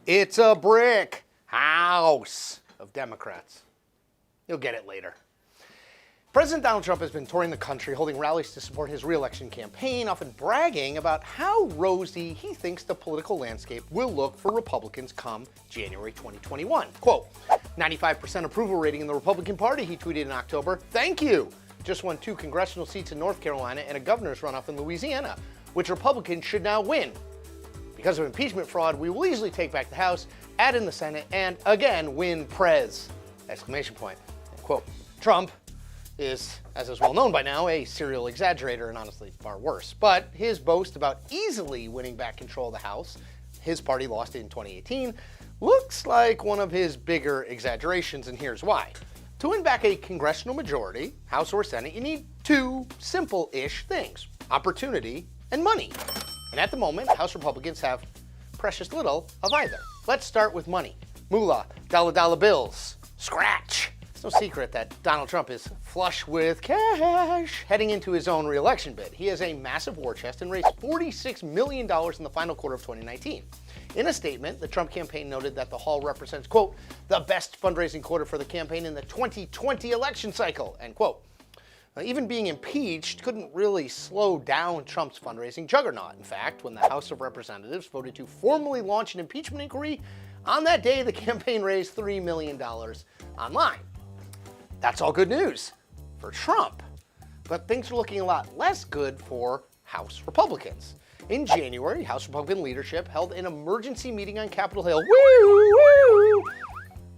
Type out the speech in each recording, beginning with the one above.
It's a brick house of Democrats. You'll get it later. President Donald Trump has been touring the country, holding rallies to support his re-election campaign, often bragging about how rosy he thinks the political landscape will look for Republicans come January 2021. Quote, 95% approval rating in the Republican Party, he tweeted in October. Thank you. Just won 2 congressional seats in North Carolina and a governor's runoff in Louisiana, which Republicans should now win. Because of impeachment fraud, we will easily take back the House, add in the Senate, and again win Prez! Exclamation point. Quote, Trump is, as is well known by now, a serial exaggerator and honestly far worse. But his boast about easily winning back control of the House, his party lost it in 2018, looks like one of his bigger exaggerations, and here's why. To win back a congressional majority, House or Senate, you need 2 simple-ish things: opportunity and money. And at the moment, House Republicans have precious little of either. Let's start with money. Moolah, dollar bills, scratch. It's no secret that Donald Trump is flush with cash heading into his own re-election bid. He has a massive war chest and raised $46 million in the final quarter of 2019. In a statement, the Trump campaign noted that the haul represents, quote, the best fundraising quarter for the campaign in the 2020 election cycle, end quote. Even being impeached couldn't really slow down Trump's fundraising juggernaut. In fact, when the House of Representatives voted to formally launch an impeachment inquiry, on that day the campaign raised $3 million online. That's all good news for Trump. But things are looking a lot less good for House Republicans. In January, House Republican leadership held an emergency meeting on Capitol Hill,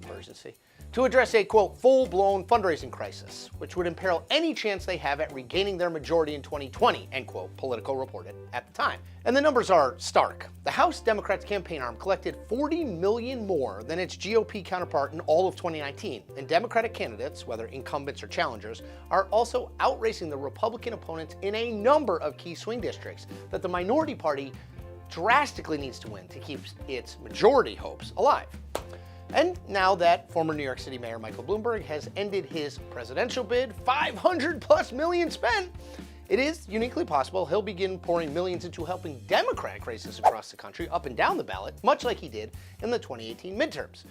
emergency, to address a, quote, full-blown fundraising crisis, which would imperil any chance they have at regaining their majority in 2020, end quote, Politico reported at the time. And the numbers are stark. The House Democrats campaign arm collected $40 million more than its GOP counterpart in all of 2019, and Democratic candidates, whether incumbents or challengers, are also outracing the Republican opponents in a number of key swing districts that the minority party drastically needs to win to keep its majority hopes alive. And now that former New York City Mayor Michael Bloomberg has ended his presidential bid, $500+ million spent, it is uniquely possible he'll begin pouring millions into helping Democratic races across the country up and down the ballot, much like he did in the 2018 midterms.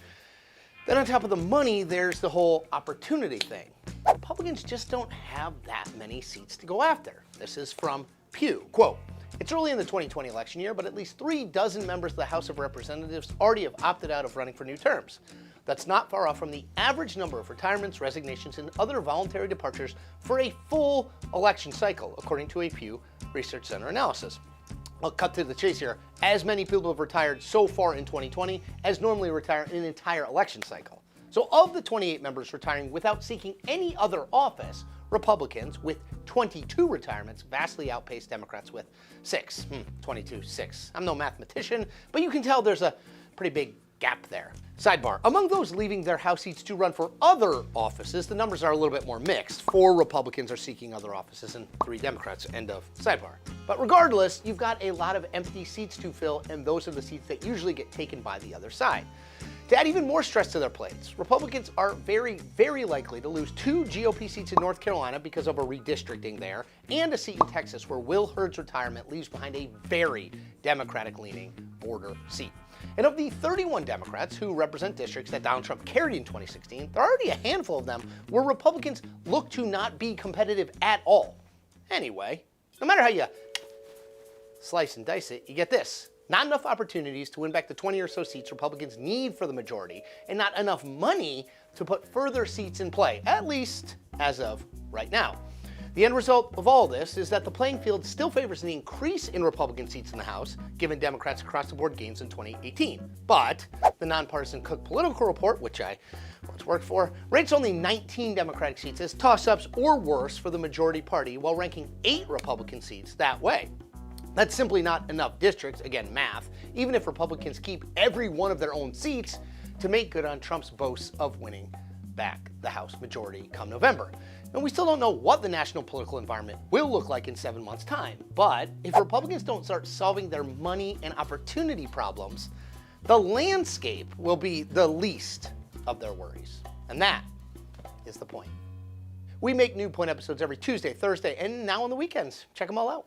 Then on top of the money, there's the whole opportunity thing. Republicans just don't have that many seats to go after. This is from Pew, quote, it's early in the 2020 election year, but at least 3 dozen members of the House of Representatives already have opted out of running for new terms. That's not far off from the average number of retirements, resignations, and other voluntary departures for a full election cycle, according to a Pew Research Center analysis. I'll cut to the chase here. As many people have retired so far in 2020 as normally retire in an entire election cycle. So of the 28 members retiring without seeking any other office, Republicans, with 22 retirements, vastly outpaced Democrats with 6. 6. I'm no mathematician, but you can tell there's a pretty big gap there. Sidebar, among those leaving their House seats to run for other offices, the numbers are a little bit more mixed. 4 Republicans are seeking other offices and 3 Democrats, end of sidebar. But regardless, you've got a lot of empty seats to fill, and those are the seats that usually get taken by the other side. To add even more stress to their plates, Republicans are very, very likely to lose 2 GOP seats in North Carolina because of a redistricting there, and a seat in Texas where Will Hurd's retirement leaves behind a very Democratic-leaning border seat. And of the 31 Democrats who represent districts that Donald Trump carried in 2016, there are already a handful of them where Republicans look to not be competitive at all. Anyway, no matter how you slice and dice it, you get this. Not enough opportunities to win back the 20 or so seats Republicans need for the majority, and not enough money to put further seats in play, at least as of right now. The end result of all this is that the playing field still favors an increase in Republican seats in the House, given Democrats across-the-board gains in 2018. But the nonpartisan Cook Political Report, which I once worked for, rates only 19 Democratic seats as toss-ups or worse for the majority party, while ranking 8 Republican seats that way. That's simply not enough districts, again math, even if Republicans keep every one of their own seats to make good on Trump's boasts of winning back the House majority come November. And we still don't know what the national political environment will look like in 7 months' time. But if Republicans don't start solving their money and opportunity problems, the landscape will be the least of their worries. And that is the point. We make new Point episodes every Tuesday, Thursday, and now on the weekends. Check them all out.